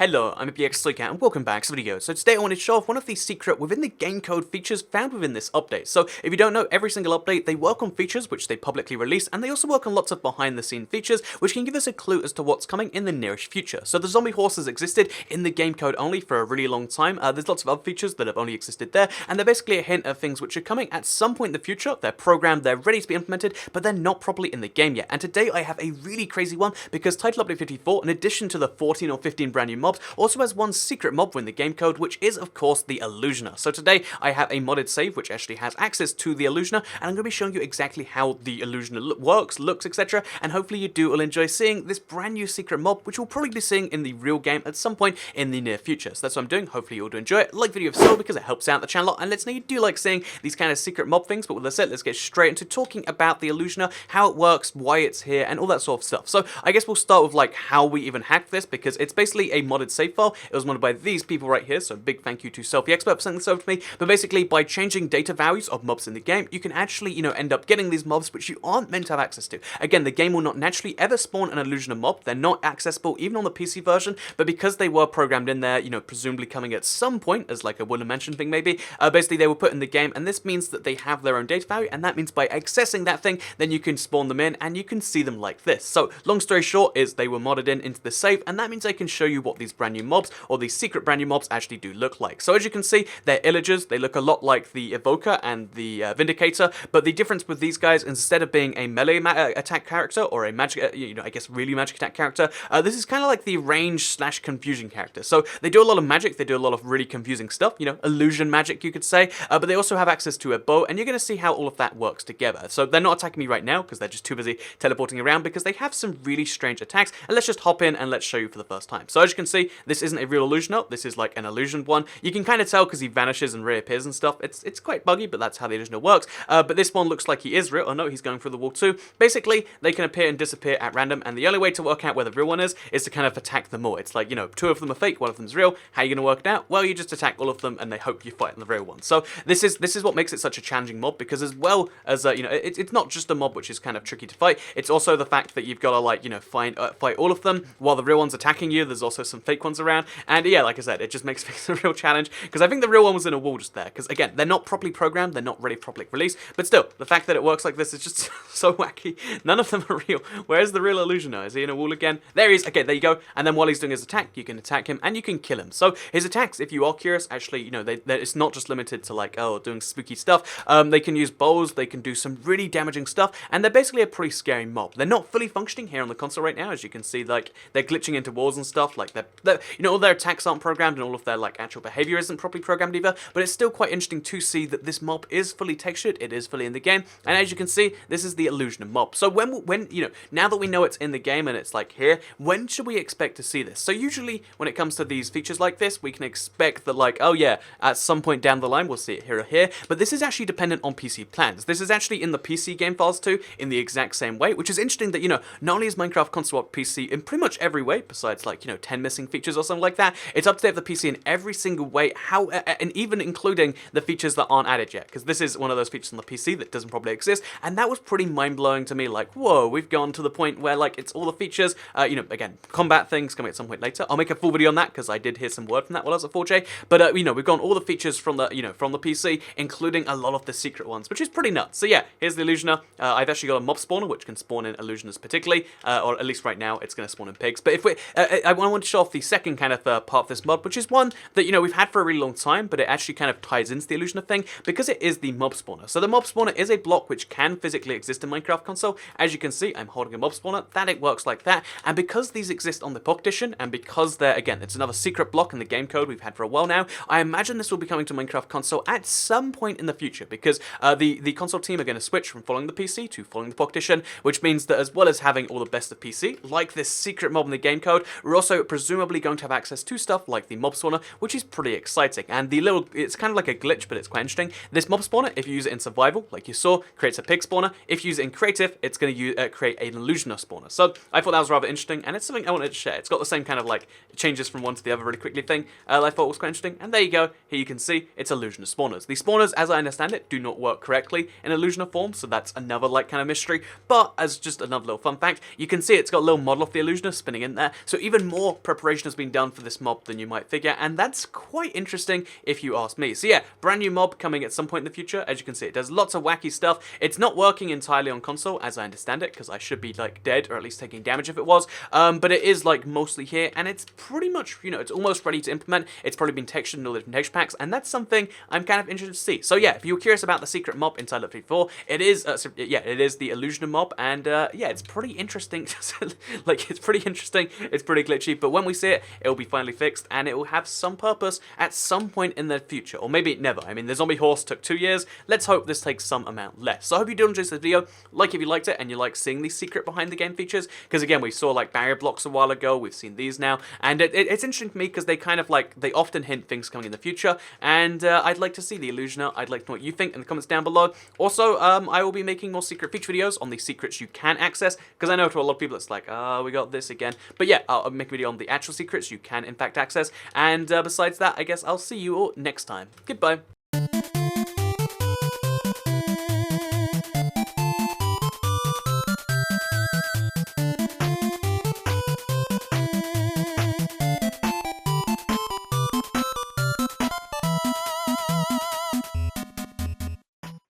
Hello, I'm a PS3 cat and welcome back to the video. So today I want to show off one of the secret within the game code features found within this update. So if you don't know, every single update they work on features which they publicly release, and they also work on lots of behind the scene features which can give us a clue as to what's coming in the nearest future. So the zombie horse has existed in the game code only for a really long time. There's lots of other features that have only existed there, and they're basically a hint of things which are coming at some point in the future. They're programmed, they're ready to be implemented, but they're not properly in the game yet. And today I have a really crazy one because Title Update 54, in addition to the 14 or 15 brand new mobs, also has one secret mob within the game code, which is of course the Illusioner. So today I have a modded save which actually has access to the Illusioner, and I'm going to be showing you exactly how the Illusioner works, looks, etc. And hopefully you do all enjoy seeing this brand new secret mob, which we'll probably be seeing in the real game at some point in the near future. So that's what I'm doing. Hopefully you all do enjoy it. Like the video if so, because it helps out the channel, and let's know you do like seeing these kind of secret mob things. But with that said, let's get straight into talking about the Illusioner, how it works, why it's here, and all that sort of stuff. So I guess we'll start with like how we even hacked this, because it's basically a modded save file. It was modded by these people right here, so big thank you to Selfie Expert for sending this over to me. But basically, by changing data values of mobs in the game, you can actually, end up getting these mobs which you aren't meant to have access to. Again, the game will not naturally ever spawn an Illusioner mob. They're not accessible even on the PC version, but because they were programmed in there, presumably coming at some point as like a Woodland Mansion thing maybe, basically they were put in the game, and this means that they have their own data value, and that means by accessing that thing, then you can spawn them in, and you can see them like this. So, long story short is they were modded into the save, and that means I can show you what these brand new mobs, or these secret brand new mobs actually do look like. So as you can see, they're illagers. They look a lot like the Evoker and the Vindicator, but the difference with these guys, instead of being a melee attack character, or a magic, I guess really magic attack character, this is kind of like the range / confusion character. So they do a lot of magic, they do a lot of really confusing stuff, illusion magic you could say, but they also have access to a bow, and you're going to see how all of that works together. So they're not attacking me right now because they're just too busy teleporting around, because they have some really strange attacks, and let's just hop in and let's show you for the first time. So as you can see, this isn't a real Illusioner, this is like an illusioned one. You can kind of tell because he vanishes and reappears and stuff. It's quite buggy, but that's how the Illusioner works. But this one looks like he is real. Oh no, he's going through the wall too. Basically, they can appear and disappear at random, and the only way to work out where the real one is to kind of attack them all. It's like, two of them are fake, one of them's real. How are you going to work it out? Well, you just attack all of them, and they hope you fight the real one. So this is what makes it such a challenging mob, because as well as, it's not just a mob which is kind of tricky to fight, it's also the fact that you've got to, fight all of them while the real one's attacking you. There's also some fake ones around, and yeah, like I said, it just makes things a real challenge, because I think the real one was in a wall just there, because again, they're not properly programmed, they're not ready for public release, but still, the fact that it works like this is just so wacky. None of them are real. Where's the real Illusioner? Is he in a wall again? There he is. Okay, there you go. And then while he's doing his attack, you can attack him, and you can kill him. So his attacks, if you are curious, actually, it's not just limited to like, doing spooky stuff. They can use bows, they can do some really damaging stuff, and they're basically a pretty scary mob. They're not fully functioning here on the console right now, as you can see, like, they're glitching into walls and stuff, like, all their attacks aren't programmed, and all of their, like, actual behavior isn't properly programmed either, but it's still quite interesting to see that this mob is fully textured, it is fully in the game, and as you can see, this is the Illusioner mob. So when now that we know it's in the game and it's, like, here, when should we expect to see this? So usually, when it comes to these features like this, we can expect that, like, oh yeah, at some point down the line, we'll see it here or here, but this is actually dependent on PC plans. This is actually in the PC game files too, in the exact same way, which is interesting that, not only is Minecraft console up PC in pretty much every way, besides, like, 10 missing features or something like that, it's up to date with the PC in every single way, and even including the features that aren't added yet, because this is one of those features on the PC that doesn't probably exist, and that was pretty mind-blowing to me, like, whoa, we've gone to the point where, like, it's all the features, again, combat things coming at some point later. I'll make a full video on that, because I did hear some word from that while I was at 4J, but, we've gone all the features from the, from the PC, including a lot of the secret ones, which is pretty nuts. So yeah, here's the Illusioner. I've actually got a mob spawner, which can spawn in Illusioners particularly, or at least right now, it's going to spawn in pigs, but if we, I want to show off the second kind of part of this mod, which is one that, we've had for a really long time, but it actually kind of ties into the Illusioner thing, because it is the mob spawner. So the mob spawner is a block which can physically exist in Minecraft console. As you can see, I'm holding a mob spawner, that it works like that, and because these exist on the Pocket Edition, and because they're, again, it's another secret block in the game code we've had for a while now, I imagine this will be coming to Minecraft console at some point in the future, because the console team are going to switch from following the PC to following the Pocket Edition, which means that as well as having all the best of PC, like this secret mob in the game code, we're also presumably going to have access to stuff like the mob spawner, which is pretty exciting. And it's kind of like a glitch, but it's quite interesting. This mob spawner, if you use it in survival, like you saw, creates a pig spawner. If you use it in creative, it's going to create an Illusioner spawner. So I thought that was rather interesting, and it's something I wanted to share. It's got the same kind of like changes from one to the other really quickly thing. I thought was quite interesting, and there you go. Here you can see it's Illusioner spawners. These spawners, as I understand it, do not work correctly in Illusioner form, so that's another like kind of mystery. But as just another little fun fact, you can see it's got a little model of the Illusioner spinning in there. So even more preparation preparation has been done for this mob than you might figure, and that's quite interesting if you ask me. So yeah, brand new mob coming at some point in the future. As you can see, it does lots of wacky stuff. It's not working entirely on console, as I understand it, because I should be like dead, or at least taking damage if it was, but it is like mostly here, and it's pretty much, you know, it's almost ready to implement. It's probably been textured in all the different texture packs, and that's something I'm kind of interested to see. So yeah, if you were curious about the secret mob inside Left 4, it is, it is the Illusioner mob, and yeah, it's pretty interesting. Like, it's pretty interesting, it's pretty glitchy, but when we see it, it'll be finally fixed, and it will have some purpose at some point in the future, or maybe never. I mean, the zombie horse took 2 years. Let's hope this takes some amount less. So I hope you did enjoy this video. Like if you liked it, and you like seeing these secret behind the game features, because again, we saw like barrier blocks a while ago, we've seen these now, and it's interesting to me because they kind of like, they often hint things coming in the future, and I'd like to see the Illusioner. I'd like to know what you think in the comments down below. Also, I will be making more secret feature videos on the secrets you can access, because I know to a lot of people it's like, oh, we got this again. But yeah, I'll make a video on the actual secrets you can in fact access, and besides that, I guess I'll see you all next time. Goodbye.